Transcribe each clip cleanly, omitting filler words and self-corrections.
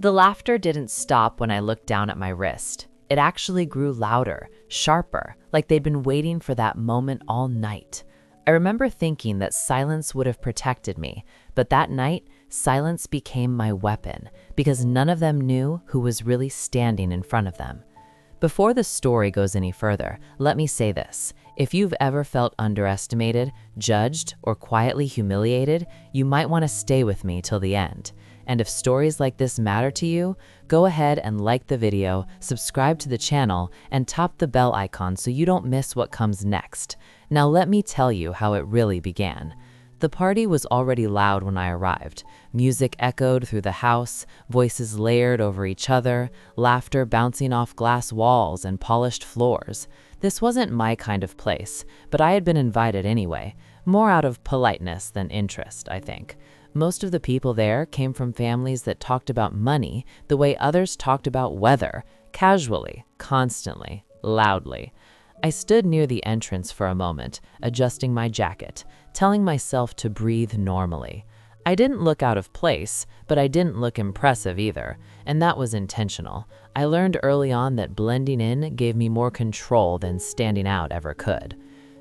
The laughter didn't stop when I looked down at my wrist. It actually grew louder, sharper, like they'd been waiting for that moment all night. I remember thinking that silence would have protected me, but that night, silence became my weapon because none of them knew who was really standing in front of them. Before the story goes any further, let me say this. If you've ever felt underestimated, judged, or quietly humiliated, you might want to stay with me till the end. And if stories like this matter to you, go ahead and like the video, subscribe to the channel, and tap the bell icon so you don't miss what comes next. Now let me tell you how it really began. The party was already loud when I arrived. Music echoed through the house, voices layered over each other, laughter bouncing off glass walls and polished floors. This wasn't my kind of place, but I had been invited anyway, more out of politeness than interest, I think. Most of the people there came from families that talked about money the way others talked about weather, casually, constantly, loudly. I stood near the entrance for a moment, adjusting my jacket, telling myself to breathe normally. I didn't look out of place, but I didn't look impressive either, and that was intentional. I learned early on that blending in gave me more control than standing out ever could.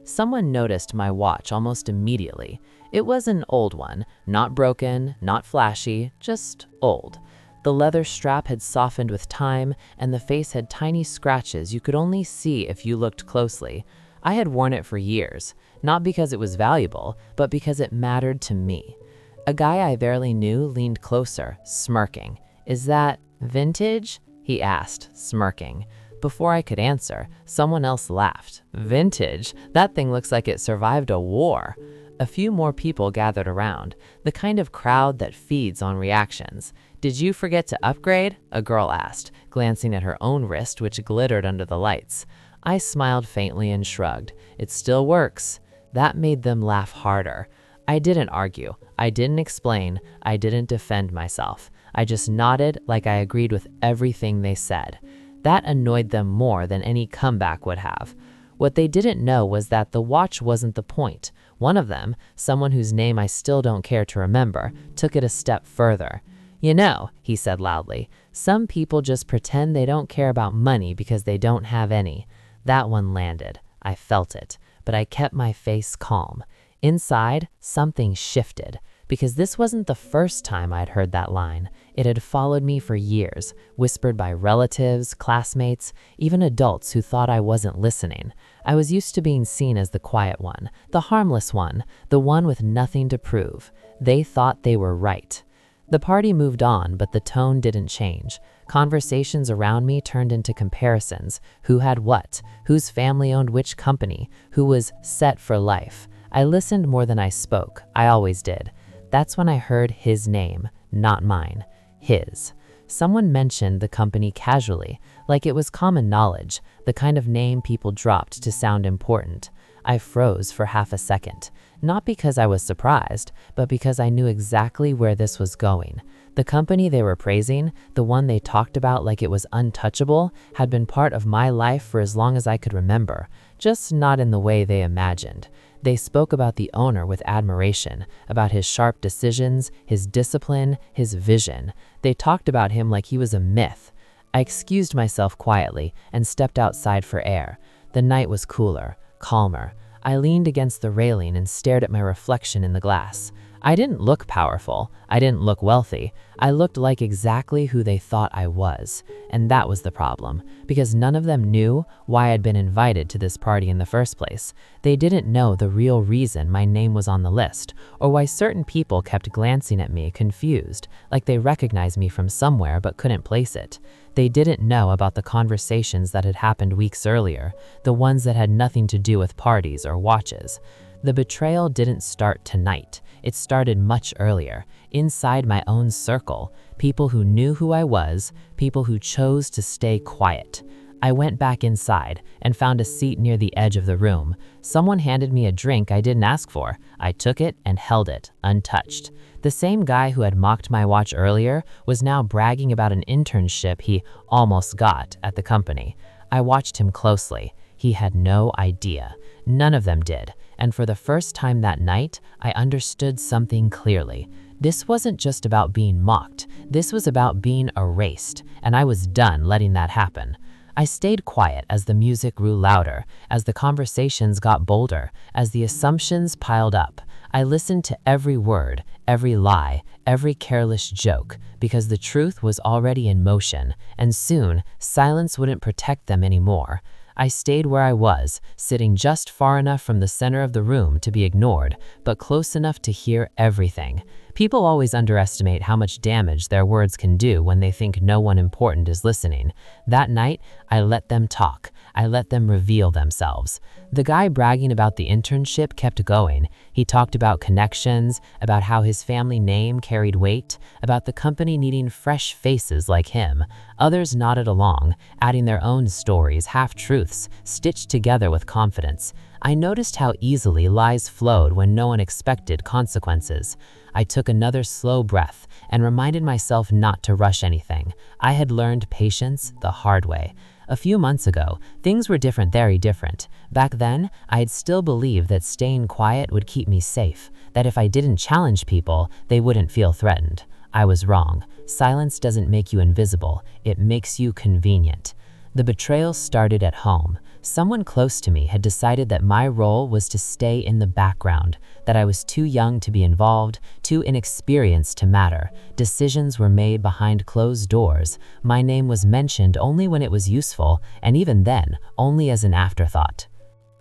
Someone noticed my watch almost immediately. It was an old one, not broken, not flashy, just old. The leather strap had softened with time, and the face had tiny scratches you could only see if you looked closely. I had worn it for years, not because it was valuable, but because it mattered to me. A guy I barely knew leaned closer, smirking. "Is that vintage?" he asked, smirking. Before I could answer, someone else laughed. "Vintage? That thing looks like it survived a war." A few more people gathered around, the kind of crowd that feeds on reactions. "Did you forget to upgrade?" a girl asked, glancing at her own wrist, which glittered under the lights. I smiled faintly and shrugged. "It still works." That made them laugh harder. I didn't argue. I didn't explain. I didn't defend myself. I just nodded like I agreed with everything they said. That annoyed them more than any comeback would have. What they didn't know was that the watch wasn't the point. One of them, someone whose name I still don't care to remember, took it a step further. "You know," he said loudly, "some people just pretend they don't care about money because they don't have any." That one landed. I felt it, but I kept my face calm. Inside, something shifted, because this wasn't the first time I'd heard that line. It had followed me for years, whispered by relatives, classmates, even adults who thought I wasn't listening. I was used to being seen as the quiet one, the harmless one, the one with nothing to prove. They thought they were right. The party moved on, but the tone didn't change. Conversations around me turned into comparisons. Who had what? Whose family owned which company? Who was set for life? I listened more than I spoke. I always did. That's when I heard his name, not mine. His. Someone mentioned the company casually, like it was common knowledge, the kind of name people dropped to sound important. I froze for half a second, not because I was surprised, but because I knew exactly where this was going. The company they were praising, the one they talked about like it was untouchable, had been part of my life for as long as I could remember, just not in the way they imagined. They spoke about the owner with admiration, about his sharp decisions, his discipline, his vision. They talked about him like he was a myth. I excused myself quietly and stepped outside for air. The night was cooler, calmer. I leaned against the railing and stared at my reflection in the glass. I didn't look powerful. I didn't look wealthy. I looked like exactly who they thought I was. And that was the problem, because none of them knew why I'd been invited to this party in the first place. They didn't know the real reason my name was on the list, or why certain people kept glancing at me confused, like they recognized me from somewhere but couldn't place it. They didn't know about the conversations that had happened weeks earlier, the ones that had nothing to do with parties or watches. The betrayal didn't start tonight. It started much earlier, inside my own circle, people who knew who I was, people who chose to stay quiet. I went back inside and found a seat near the edge of the room. Someone handed me a drink I didn't ask for. I took it and held it, untouched. The same guy who had mocked my watch earlier was now bragging about an internship he almost got at the company. I watched him closely. He had no idea. None of them did. And for the first time that night, I understood something clearly. This wasn't just about being mocked, this was about being erased, and I was done letting that happen. I stayed quiet as the music grew louder, as the conversations got bolder, as the assumptions piled up. I listened to every word, every lie, every careless joke, because the truth was already in motion, and soon, silence wouldn't protect them anymore. I stayed where I was, sitting just far enough from the center of the room to be ignored, but close enough to hear everything. People always underestimate how much damage their words can do when they think no one important is listening. That night, I let them talk. I let them reveal themselves. The guy bragging about the internship kept going. He talked about connections, about how his family name carried weight, about the company needing fresh faces like him. Others nodded along, adding their own stories, half-truths, stitched together with confidence. I noticed how easily lies flowed when no one expected consequences. I took another slow breath and reminded myself not to rush anything. I had learned patience the hard way. A few months ago, things were different, very different. Back then, I had still believed that staying quiet would keep me safe, that if I didn't challenge people, they wouldn't feel threatened. I was wrong. Silence doesn't make you invisible, it makes you convenient. The betrayal started at home. Someone close to me had decided that my role was to stay in the background, that I was too young to be involved, too inexperienced to matter. Decisions were made behind closed doors. My name was mentioned only when it was useful, and even then, only as an afterthought.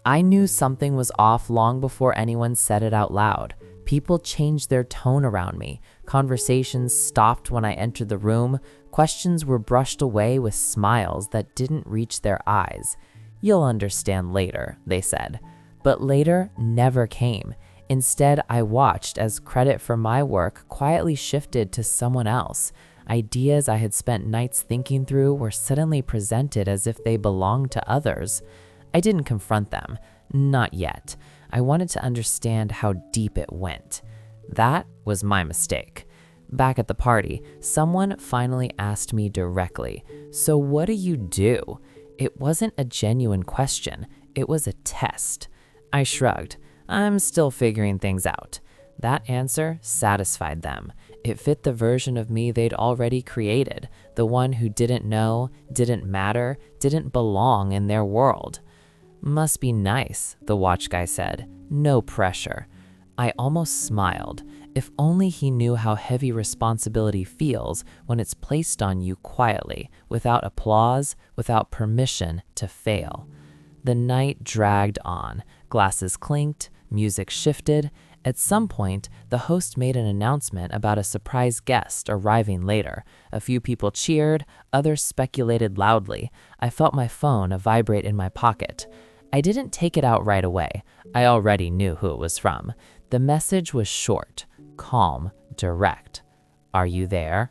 I knew something was off long before anyone said it out loud. People changed their tone around me. Conversations stopped when I entered the room. Questions were brushed away with smiles that didn't reach their eyes. "You'll understand later," they said. But later never came. Instead, I watched as credit for my work quietly shifted to someone else. Ideas I had spent nights thinking through were suddenly presented as if they belonged to others. I didn't confront them. Not yet. I wanted to understand how deep it went. That was my mistake. Back at the party, someone finally asked me directly, "So what do you do?" It wasn't a genuine question, it was a test. I shrugged. I'm still figuring things out. That answer satisfied them. It fit the version of me they'd already created, the one who didn't know, didn't matter, didn't belong in their world. "Must be nice," the watch guy said. "No pressure." I almost smiled. If only he knew how heavy responsibility feels when it's placed on you quietly, without applause, without permission to fail. The night dragged on. Glasses clinked, music shifted. At some point, the host made an announcement about a surprise guest arriving later. A few people cheered, others speculated loudly. I felt my phone vibrate in my pocket. I didn't take it out right away. I already knew who it was from. The message was short, calm, direct. "Are you there?"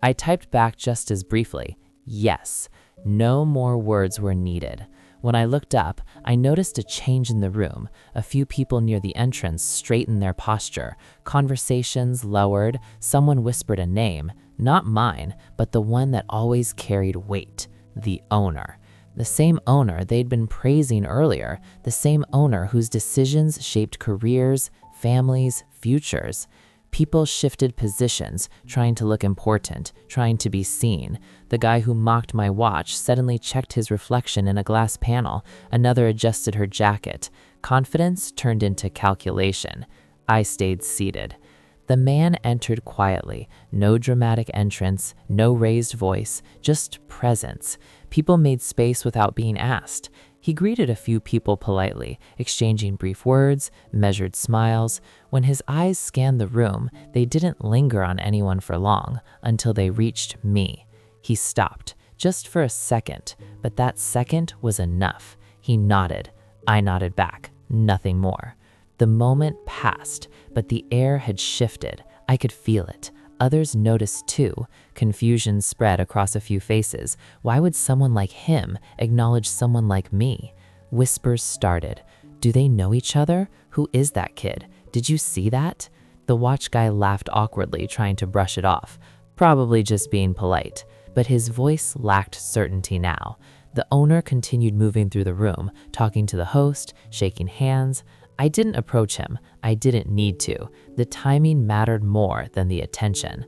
I typed back just as briefly, "Yes." No more words were needed. When I looked up, I noticed a change in the room. A few people near the entrance straightened their posture. Conversations lowered. Someone whispered a name, not mine, but the one that always carried weight, the owner. The same owner they'd been praising earlier, the same owner whose decisions shaped careers, families, futures. People shifted positions, trying to look important, trying to be seen. The guy who mocked my watch suddenly checked his reflection in a glass panel. Another adjusted her jacket. Confidence turned into calculation. I stayed seated. The man entered quietly. No dramatic entrance, no raised voice, just presence. People made space without being asked. He greeted a few people politely, exchanging brief words, measured smiles. When his eyes scanned the room, they didn't linger on anyone for long, until they reached me. He stopped, just for a second, but that second was enough. He nodded. I nodded back. Nothing more. The moment passed, but the air had shifted. I could feel it. Others noticed too. Confusion spread across a few faces. Why would someone like him acknowledge someone like me? Whispers started. Do they know each other? Who is that kid? Did you see that? The watch guy laughed awkwardly, trying to brush it off. Probably just being polite. But his voice lacked certainty now. The owner continued moving through the room, talking to the host, shaking hands. I didn't approach him. I didn't need to. The timing mattered more than the attention.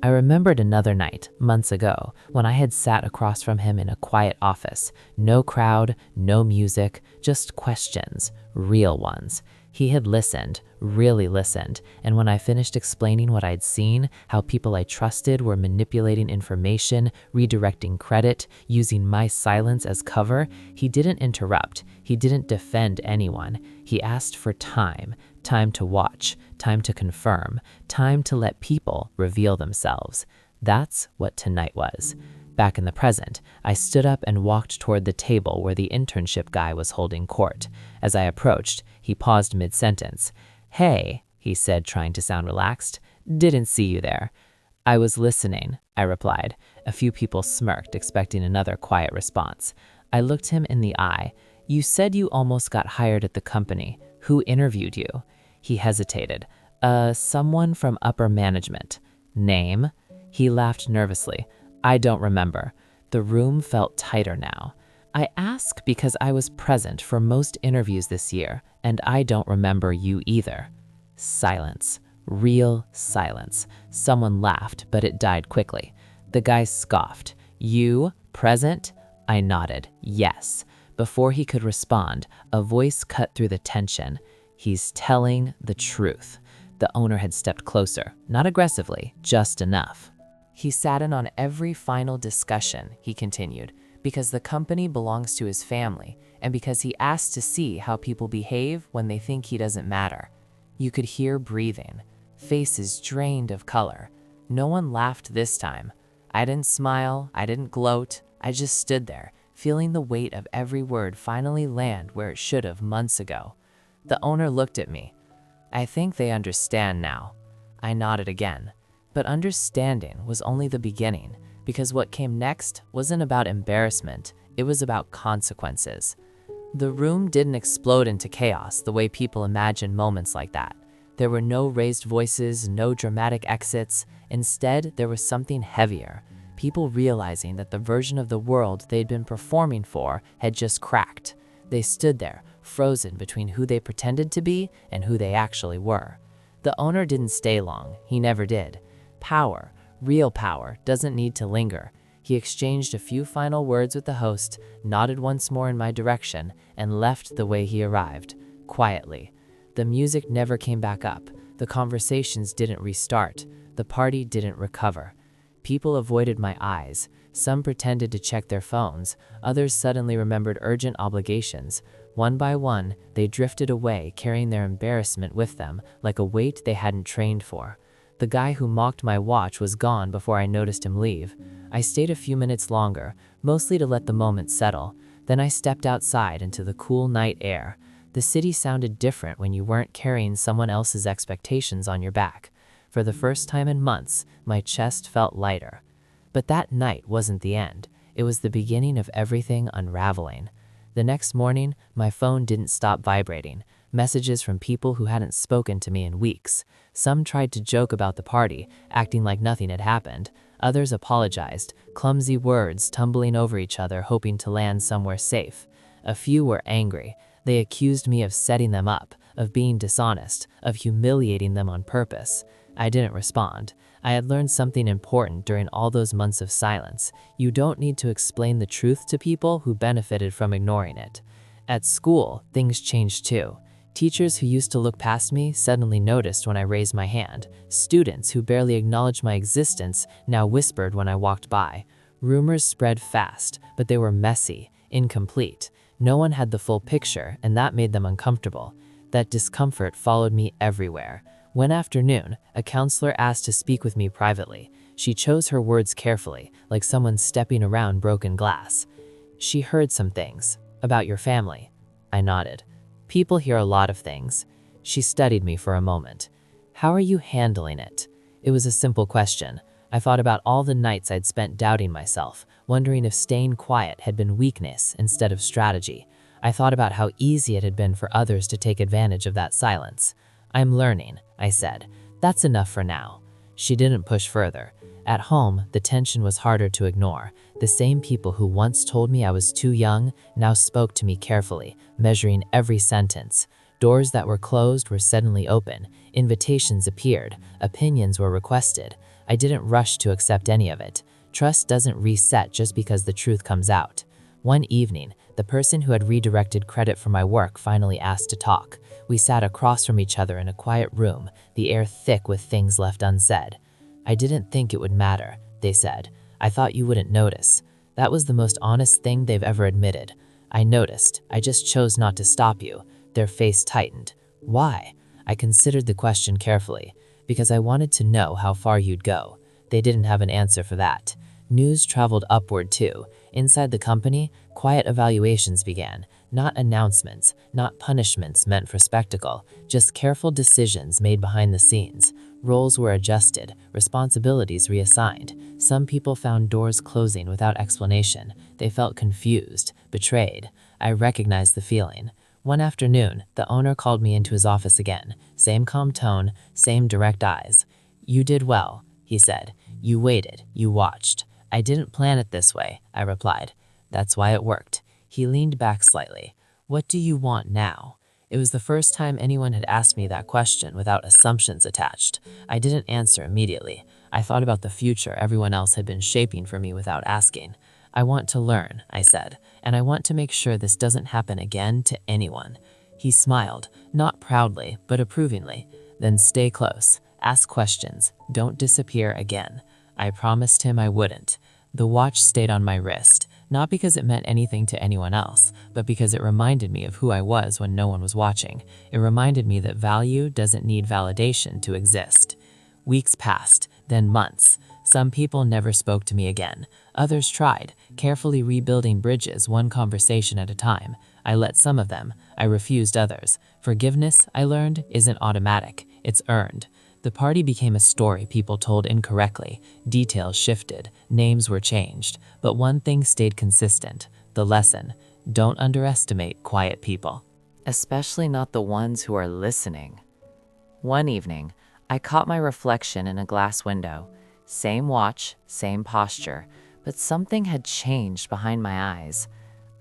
I remembered another night, months ago, when I had sat across from him in a quiet office. No crowd, no music, just questions, real ones. He had listened, really listened, and when I finished explaining what I'd seen, how people I trusted were manipulating information, redirecting credit, using my silence as cover, he didn't interrupt. He didn't defend anyone. He asked for time, time to watch, time to confirm, time to let people reveal themselves. That's what tonight was. Back in the present, I stood up and walked toward the table where the internship guy was holding court. As I approached, he paused mid-sentence. "Hey," he said, trying to sound relaxed. "Didn't see you there." "I was listening," I replied. A few people smirked, expecting another quiet response. I looked him in the eye. "You said you almost got hired at the company. Who interviewed you?" He hesitated. Someone from upper management." "Name?" He laughed nervously. "I don't remember." The room felt tighter now. "I ask because I was present for most interviews this year, and I don't remember you either." Silence. Real silence. Someone laughed, but it died quickly. The guy scoffed. "You? Present?" I nodded. "Yes." Before he could respond, a voice cut through the tension. "He's telling the truth." The owner had stepped closer, not aggressively, just enough. "He sat in on every final discussion," he continued, "because the company belongs to his family, and because he asked to see how people behave when they think he doesn't matter." You could hear breathing, faces drained of color. No one laughed this time. I didn't smile, I didn't gloat, I just stood there, feeling the weight of every word finally land where it should have months ago. The owner looked at me. "I think they understand now." I nodded again. But understanding was only the beginning, because what came next wasn't about embarrassment, it was about consequences. The room didn't explode into chaos the way people imagine moments like that. There were no raised voices, no dramatic exits. Instead, there was something heavier. People realizing that the version of the world they'd been performing for had just cracked. They stood there, frozen between who they pretended to be and who they actually were. The owner didn't stay long, he never did. Power, real power, doesn't need to linger. He exchanged a few final words with the host, nodded once more in my direction, and left the way he arrived, quietly. The music never came back up. The conversations didn't restart. The party didn't recover. People avoided my eyes. Some pretended to check their phones. Others suddenly remembered urgent obligations. One by one, they drifted away, carrying their embarrassment with them, like a weight they hadn't trained for. The guy who mocked my watch was gone before I noticed him leave. I stayed a few minutes longer, mostly to let the moment settle. Then I stepped outside into the cool night air. The city sounded different when you weren't carrying someone else's expectations on your back. For the first time in months, my chest felt lighter. But that night wasn't the end. It was the beginning of everything unraveling. The next morning, my phone didn't stop vibrating. Messages from people who hadn't spoken to me in weeks. Some tried to joke about the party, acting like nothing had happened. Others apologized, clumsy words tumbling over each other, hoping to land somewhere safe. A few were angry. They accused me of setting them up, of being dishonest, of humiliating them on purpose. I didn't respond. I had learned something important during all those months of silence. You don't need to explain the truth to people who benefited from ignoring it. At school, things changed too. Teachers who used to look past me suddenly noticed when I raised my hand. Students who barely acknowledged my existence now whispered when I walked by. Rumors spread fast, but they were messy, incomplete. No one had the full picture, and that made them uncomfortable. That discomfort followed me everywhere. One afternoon, a counselor asked to speak with me privately. She chose her words carefully, like someone stepping around broken glass. "She heard some things about your family." I nodded. "People hear a lot of things." She studied me for a moment. "How are you handling it?" It was a simple question. I thought about all the nights I'd spent doubting myself, wondering if staying quiet had been weakness instead of strategy. I thought about how easy it had been for others to take advantage of that silence. "I'm learning," I said. "That's enough for now." She didn't push further. At home, the tension was harder to ignore. The same people who once told me I was too young now spoke to me carefully, measuring every sentence. Doors that were closed were suddenly open, invitations appeared, opinions were requested. I didn't rush to accept any of it. Trust doesn't reset just because the truth comes out. One evening, the person who had redirected credit for my work finally asked to talk. We sat across from each other in a quiet room, the air thick with things left unsaid. "I didn't think it would matter," they said. "I thought you wouldn't notice." That was the most honest thing they've ever admitted. "I noticed. I just chose not to stop you." Their face tightened. "Why?" I considered the question carefully. "Because I wanted to know how far you'd go." They didn't have an answer for that. News traveled upward too. Inside the company, quiet evaluations began. Not announcements, not punishments meant for spectacle, just careful decisions made behind the scenes. Roles were adjusted, responsibilities reassigned. Some people found doors closing without explanation. They felt confused, betrayed. I recognized the feeling. One afternoon, the owner called me into his office again. Same calm tone, same direct eyes. "You did well," he said. "You waited, you watched." "I didn't plan it this way," I replied. "That's why it worked." He leaned back slightly. "What do you want now?" It was the first time anyone had asked me that question without assumptions attached. I didn't answer immediately. I thought about the future everyone else had been shaping for me without asking. "I want to learn," I said, "and I want to make sure this doesn't happen again to anyone." He smiled, not proudly, but approvingly. "Then stay close. Ask questions. Don't disappear again." I promised him I wouldn't. The watch stayed on my wrist, not because it meant anything to anyone else, but because it reminded me of who I was when no one was watching. It reminded me that value doesn't need validation to exist. Weeks passed, then months. Some people never spoke to me again. Others tried, carefully rebuilding bridges one conversation at a time. I let some of them. I refused others. Forgiveness, I learned, isn't automatic. It's earned. The party became a story people told incorrectly. Details shifted, names were changed, but one thing stayed consistent: the lesson. Don't underestimate quiet people. Especially not the ones who are listening. One evening, I caught my reflection in a glass window. Same watch, same posture, but something had changed behind my eyes.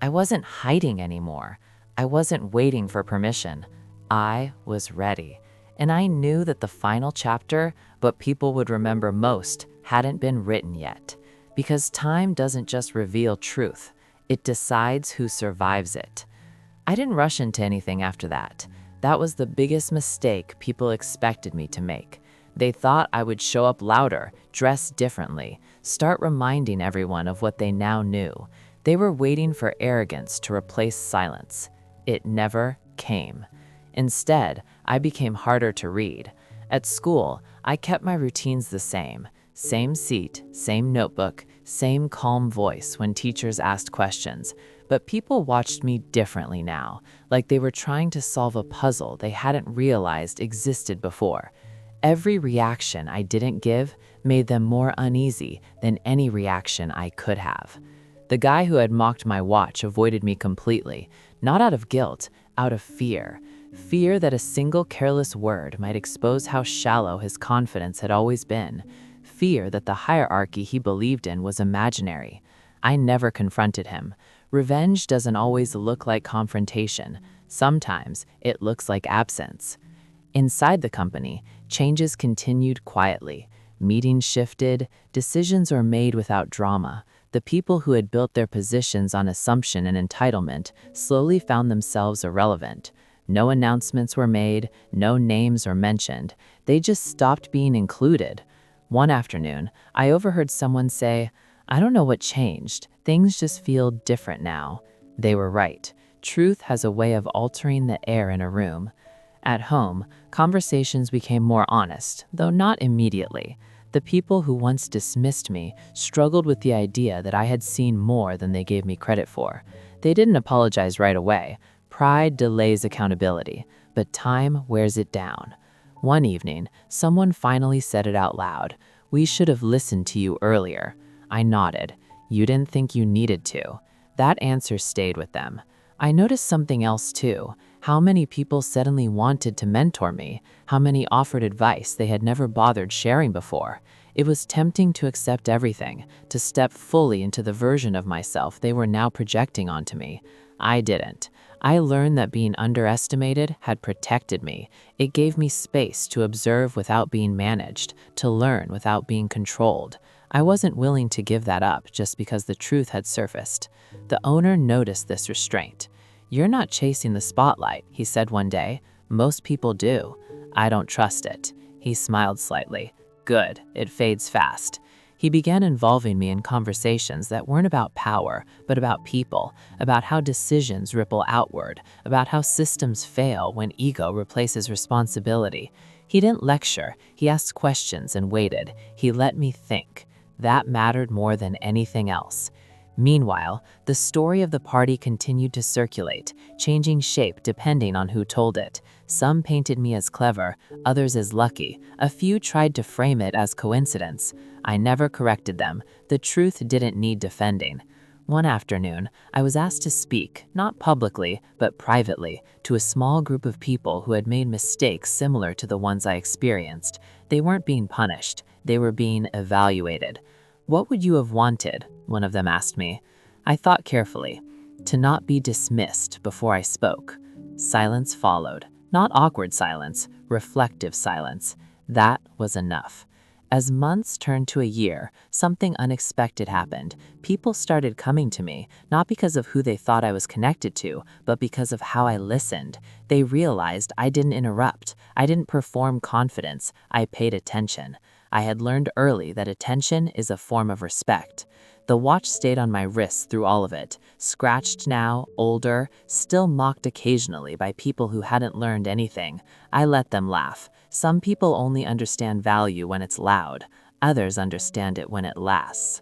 I wasn't hiding anymore. I wasn't waiting for permission. I was ready. And I knew that the final chapter, what people would remember most, hadn't been written yet. Because time doesn't just reveal truth, it decides who survives it. I didn't rush into anything after that. That was the biggest mistake people expected me to make. They thought I would show up louder, dress differently, start reminding everyone of what they now knew. They were waiting for arrogance to replace silence. It never came. Instead, I became harder to read. At school, I kept my routines the same. Same seat, same notebook, same calm voice when teachers asked questions. But people watched me differently now, like they were trying to solve a puzzle they hadn't realized existed before. Every reaction I didn't give made them more uneasy than any reaction I could have. The guy who had mocked my watch avoided me completely, not out of guilt, out of fear. Fear that a single careless word might expose how shallow his confidence had always been. Fear that the hierarchy he believed in was imaginary. I never confronted him. Revenge doesn't always look like confrontation. Sometimes it looks like absence. Inside the company, changes continued quietly. Meetings shifted, decisions were made without drama. The people who had built their positions on assumption and entitlement slowly found themselves irrelevant. No announcements were made, no names were mentioned. They just stopped being included. One afternoon, I overheard someone say, "I don't know what changed. Things just feel different now." They were right. Truth has a way of altering the air in a room. At home, conversations became more honest, though not immediately. The people who once dismissed me struggled with the idea that I had seen more than they gave me credit for. They didn't apologize right away. Pride delays accountability, but time wears it down. One evening, someone finally said it out loud. "We should have listened to you earlier." I nodded. "You didn't think you needed to." That answer stayed with them. I noticed something else too. How many people suddenly wanted to mentor me, how many offered advice they had never bothered sharing before. It was tempting to accept everything, to step fully into the version of myself they were now projecting onto me. I didn't. I learned that being underestimated had protected me. It gave me space to observe without being managed, to learn without being controlled. I wasn't willing to give that up just because the truth had surfaced. The owner noticed this restraint. "You're not chasing the spotlight," he said one day. "Most people do." "I don't trust it." He smiled slightly. "Good, it fades fast." He began involving me in conversations that weren't about power, but about people, about how decisions ripple outward, about how systems fail when ego replaces responsibility. He didn't lecture, he asked questions and waited. He let me think. That mattered more than anything else. Meanwhile, the story of the party continued to circulate, changing shape depending on who told it. Some painted me as clever, others as lucky. A few tried to frame it as coincidence. I never corrected them. The truth didn't need defending. One afternoon, I was asked to speak, not publicly, but privately, to a small group of people who had made mistakes similar to the ones I experienced. They weren't being punished, they were being evaluated. "What would you have wanted?" one of them asked me. I thought carefully. To not be dismissed before I spoke. Silence followed. Not awkward silence, reflective silence. That was enough. As months turned to a year, something unexpected happened. People started coming to me, not because of who they thought I was connected to, but because of how I listened. They realized I didn't interrupt. I didn't perform confidence. I paid attention. I had learned early that attention is a form of respect. The watch stayed on my wrist through all of it, scratched now, older, still mocked occasionally by people who hadn't learned anything. I let them laugh. Some people only understand value when it's loud. Others understand it when it lasts.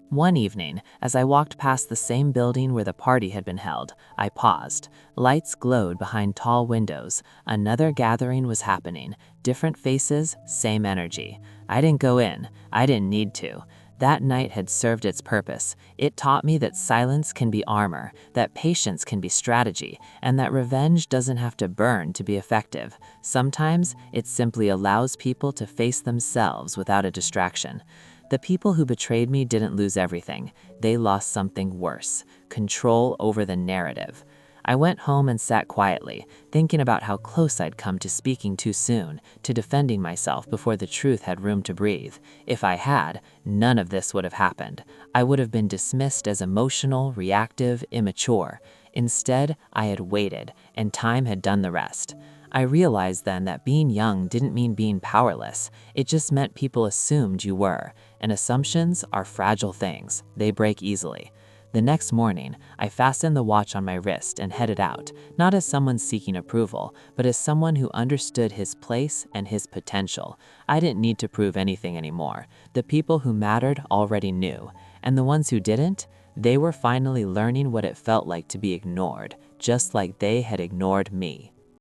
One evening, as I walked past the same building where the party had been held, I paused. Lights glowed behind tall windows. Another gathering was happening. Different faces, same energy. I didn't go in. I didn't need to. That night had served its purpose. It taught me that silence can be armor, that patience can be strategy, and that revenge doesn't have to burn to be effective. Sometimes it simply allows people to face themselves without a distraction. The people who betrayed me didn't lose everything. They lost something worse: control over the narrative. I went home and sat quietly, thinking about how close I'd come to speaking too soon, to defending myself before the truth had room to breathe. If I had, none of this would have happened. I would have been dismissed as emotional, reactive, immature. Instead, I had waited, and time had done the rest. I realized then that being young didn't mean being powerless. It just meant people assumed you were, and assumptions are fragile things. They break easily. The next morning, I fastened the watch on my wrist and headed out, not as someone seeking approval, but as someone who understood his place and his potential. I didn't need to prove anything anymore. The people who mattered already knew, and the ones who didn't, they were finally learning what it felt like to be ignored, just like they had ignored me.